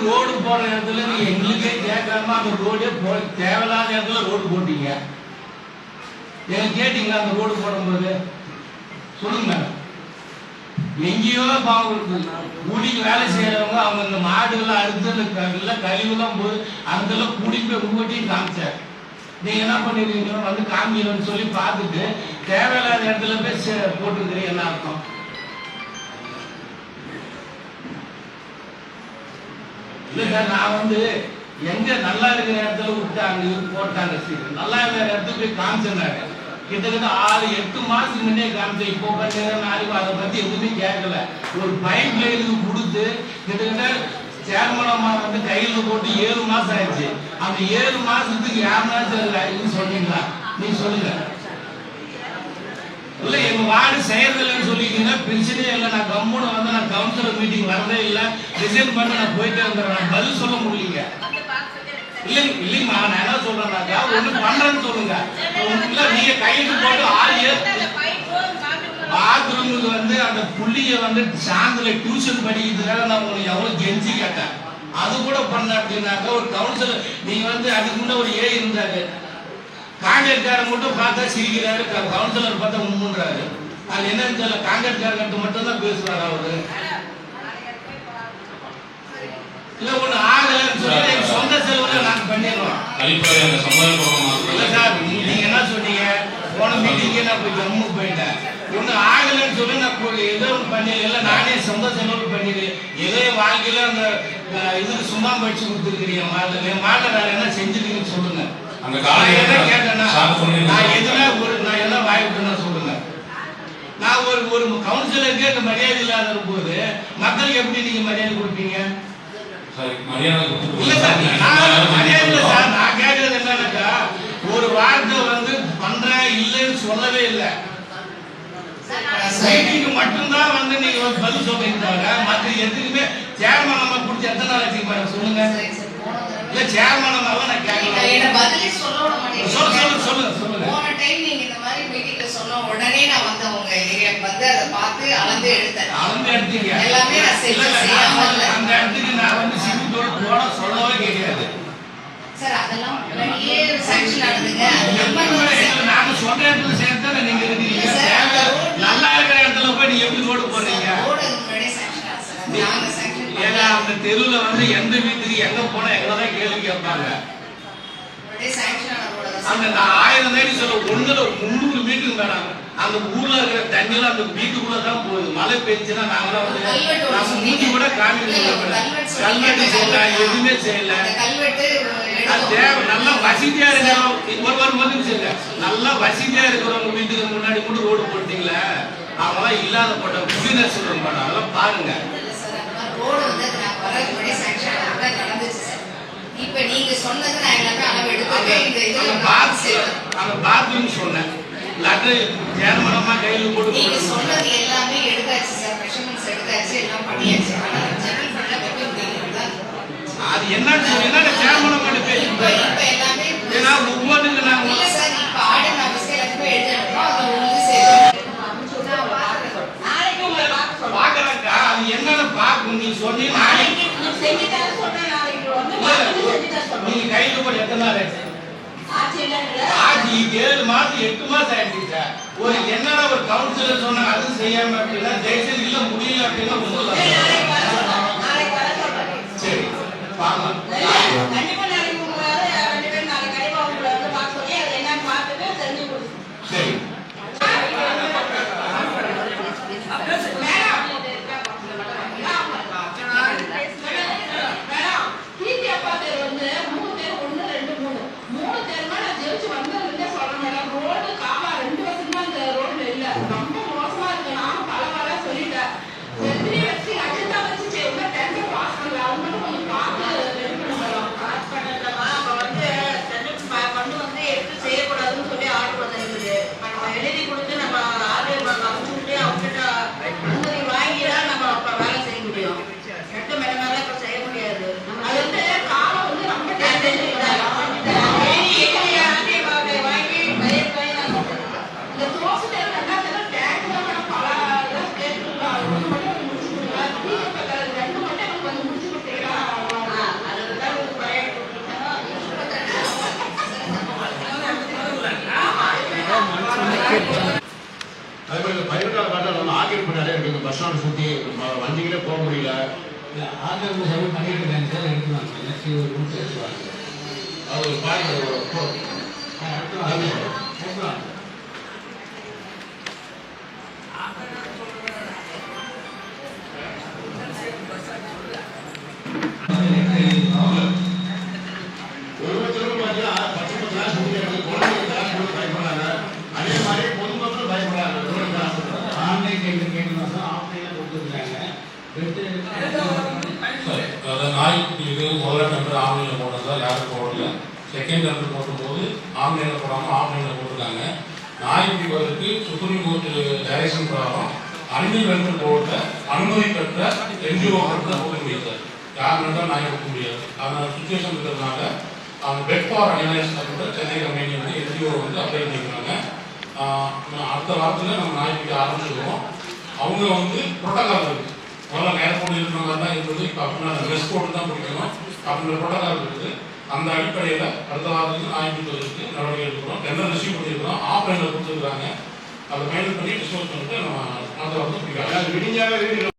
Road போற இடத்துல நீ எங்களுக்கே கேட்காம அந்த ரோடே தேவையில்லாத இடத்துல ரோடு போட்டீங்க. எங்க கேட்டீங்களா அந்த ரோடு போடும்போது? சொல்லுங்க. எங்கேயோ கூலிக்கு வேலை செய்யறவங்க அவங்க இந்த மாடுகள்லாம் அறுத்து கழிவுலாம் போய் அங்கெல்லாம் கூடி போய் உங்கள்கிட்டையும் காமிச்சார். நீங்க என்ன பண்ணிருக்கீங்க? வந்து காமிக்கணும்னு சொல்லி பார்த்துட்டு தேவையில்லாத இடத்துல போய் போட்டுக்கிறீங்க. என்ன அர்த்தம்? இல்லை சார், நான் வந்து எங்க நல்லா இருக்கிற இடத்துல விட்டு அங்க போட்டாங்க. சரி, நல்லா இருக்கிற இடத்துக்கு போய் காமிச்சிருந்தாங்க. கிட்டத்தட்ட 6-8 மாசத்துக்கு முன்னே காமிச்சேன். இப்போ நாளைக்கு அதை பத்தி எதுவுமே கேட்கல. ஒரு பைப் லைனுக்கு கொடுத்து கிட்டத்தட்ட சேர்மனமா வந்து கையில போட்டு 7 மாசம் ஆயிடுச்சு. அந்த 7 மாசத்துக்கு யாருனாச்சும் சொன்னீங்களா? நீ சொல்லுங்க. இல்ல எங்க வார்டு செய்யறதில்லைன்னு சொல்லிட்டீங்கன்னா பிரச்சனையே இல்லை. நான் கம்முன்னு வந்து நான் கவுன்சிலர் மீட்டிங் வரதே இல்லை, ரிசைன் பண்ணி நான் போயிட்டே வந்துடுறேன். பதில் சொல்ல முடியல. இல்லைங்கம்மா, நான் என்ன சொல்றேன்னாக்கா ஒண்ணு பண்றேன்னு சொல்லுங்க. இல்ல நீங்க கையெழுத்து போட்டு பாத்ரூமுக்கு வந்து அந்த புள்ளிய வந்து சாயந்தர டியூஷன் படிக்கிறதுக்காக நான் உங்களுக்கு எவ்வளவு கெஞ்சி கேட்டேன். அது கூட பண்ண அப்படின்னாக்கா ஒரு கவுன்சிலர் நீங்க வந்து அதுக்கு முன்ன ஒரு இருந்தாரு, காங்கிரஸ்காரன் மட்டும் பார்த்தா சிரிக்கிறாரு, கவுன்சிலர் பார்த்தா உண்மைன்றாரு. அது என்னன்னு தெரியல, காங்கிரஸ்காரன் மட்டும் தான் பேசுவார் அவரு. இல்ல ஒண்ணு ஆகலன்னு சொல்லி சொந்த செலவுல நாங்க பண்ணிடுறோம். இல்ல சார், நீங்க என்ன சொன்னீங்க? போன மீட்டிங்கே நான் போய் ஜம்மு போயிட்டேன். ஒண்ணு ஆகலன்னு சொல்லி நான் ஏதோ ஒன்று பண்ணிடல, நானே சொந்த செலவு பண்ணிடு. ஏதோ வாழ்க்கையில அந்த இதுக்கு சும்மா படிச்சு கொடுத்துருக்கிறீங்க. என் மாட்ட வேற என்ன செஞ்சிருக்கீங்கன்னு சொல்லுங்க. கேட்டேன்னா நான் என்ன வாய்ப்புன்னா சொல்லுங்க. நான் ஒரு கவுன்சிலருக்கு அந்த மரியாதை இல்லாத போது மக்களுக்கு எப்படி நீங்க மரியாதை கொடுப்பீங்க? இல்ல சார், மரியாதை சார். நான் கேட்கறது என்னன்னாக்கா ஒரு வார்த்தை வந்து பண்றேன் இல்லைன்னு சொல்லவே இல்லை. சைட்டிக்கு மட்டும்தான் வந்து நீங்க பதில் சொல்லிருந்தாங்க. மற்ற எதுக்குமே சேர்மன் நம்ம பிடிச்ச எத்தனை நாள் வச்சுக்க சொல்லுங்க. இல்ல சேர்மன் நம்ம நான் கேட்கலாம். சொல்லுங்க. போன டைம் நீங்க இந்த மாதிரி மீட்டிங்ல சொன்ன உடனே நான் வந்து அவங்க ஏரியாக்கு வந்து அதை பார்த்து அளந்து எடுத்தீங்க. எல்லாமே நான் அந்த இடத்துக்கு நான் வந்து சிபிட்டோட போட சொல்லவே கிடையாது சார். அதெல்லாம் முன்னாடியே சாங்க்ஷன் ஆனதுங்க. நாங்க சொல்ற இடத்துல சேர்த்தா நீங்க இருக்கீங்க. நல்லா இருக்கிற இடத்துல போய் நீங்க எப்படி ரோடு போடுறீங்க? ஏன்னா அந்த தெருவுல வந்து எந்த வீட்டுக்கு எங்க போனா எங்கதான் கேள்வி கேட்பாங்க. அந்த 1000 தேடி சொல்ல 300 மீட்டருக்கு மேடம் அந்த ஊர்ல இருக்கிற தண்ணியில அந்த வீட்டுக்குள்ளதான் போகுது. மழை பெஞ்சுன்னா நாங்களாம் வந்து நம்ம மூஞ்சி கூட கல்வெட்டு செய்யல, எதுவுமே செய்யல. தேவை நல்லா வசதியா இருக்கிறவங்க நல்லா வசதியா இருக்கிறவங்க வீட்டுக்கு முன்னாடி கூட ரோடு போட்டீங்களே, அவங்களாம் இல்லாத போட்ட குடிநீர் சொல்லுங்க மேடம். அதெல்லாம் பாருங்க. இப்ப நீங்க சொன்னது நான் எல்லாமே அளவு எடுத்துட்டேன். இந்த இதுல அந்த பாத்ரூம் சொன்னேன், லெட்டர் சேர்மனமா கையில போட்டு நீங்க சொன்னது எல்லாமே எடுத்தாச்சு சார். மெஷர்மென்ட்ஸ் எடுத்தாச்சு, எல்லாம் பண்ணியாச்சு. ஆனா ஜெனரல் ஃபண்ட்ல வைக்க முடியல. அது என்னன்னு சொன்னீங்கன்னா சேர்மனமா இப்ப எல்லாமே ஏன்னா ஒவ்வொன்றுக்கு நான் இல்ல சார். இப்ப ஆர்டர் நான் எல்லாத்தையுமே எழுதிட்டோம். அது உங்களுக்கு சரி நாளைக்கு உங்களை பாக்குறாக்கா அது என்னன்னு பாக்கணும். நீ சொன்னீங்க நாளைக்கு செஞ்சு தர சொன்னா நாளைக்கு நீங்க கையில போட்டு எத்தனை நாள் ஆச்சு? 7 மாசம் 8 மாசம் ஆயிடுச்சு சார். ஒரு என்னடா ஒரு கவுன்சிலர் சொன்னா அது செய்யாம அப்படின்னா தயவுசெய்து இல்ல முடியல அப்படின்னா ஒண்ணும் சரி பாக்கலாம். சரி இல்லை ஆதரவு சபை பண்ணிட்டு இருக்காங்க சார் எடுத்துவாங்க எலக்ட்ரி ஒரு ரூம் எடுத்துவாங்க அவர் பாருங்க எடுத்துவாங்க ஒவ்வொருத்தரும் பார்த்தீங்கன்னா பச்சை பச்சைலாம் சொல்லிடுறாங்க, குழந்தைகளுக்கெல்லாம் போட்டு பயப்படுறாங்க. அதே மாதிரி பொதுமக்களும் பயப்படுறாங்க. ஆன்லைன் கேட்டு மாதம் ஆஃப்லைனில் கொடுத்துருக்காங்க அதாவது நாய்க்குட்டிக்கு முதல்ல டெண்டர் ஆன்லைனில் போட்டதா யாரும் போடல. செகண்ட் டெண்டர் போடும்போது ஆன்லைனில் போடாமல் ஆஃப்லைனில் போட்டிருக்காங்க. நாய்க்குட்டிகளுக்கு சுப்ரீம் கோர்ட் டைரக்ஷன் பிரகாரம் அனிமல் வெல்ஃபேர் போர்டில் அனுமதி பெற்ற என்ஜிஓ தான் போட முடியாது. யார் வேண்டாம் நாய் கொடுக்க முடியாது. அதனால சுச்சுவேஷன் இருக்கிறதுனால அந்த பெட் ஃபார் அனிமல்ஸ் அப்படின்ற சென்னை கம்பெனி வந்து என்ஜிஓ வந்து அப்ளை பண்ணியிருக்காங்க. அடுத்த வாரத்தில் நம்ம நாய்க்குட்டி ஆரம்பிச்சிடுவோம். அவங்க வந்து புரோட்டோகால் இருக்குது. முதல்ல ஏர்போர்ட் இருக்கிற மாதிரி தான் இருந்தது. இப்போ அப்படின்னா ட்ரெஸ் போட்டு தான் பிடிக்கணும் அப்படின்ற புரோட்டோகால் இருக்குது. அந்த அடிப்படையில் அடுத்த வாரத்துக்கு நாய்க்குட்டிகளுக்கு நடவடிக்கை எடுக்கிறோம். டெண்டர் ரிசீவ் பண்ணியிருக்கிறோம். ஆஃப்லைனில் கொடுத்துருக்குறாங்க. அதை மைண்ட் பண்ணி டிஸ்கஸ் பண்ணிட்டு நம்ம அடுத்த வாரத்துக்கு பிடிக்காது விடிஞ்சாவே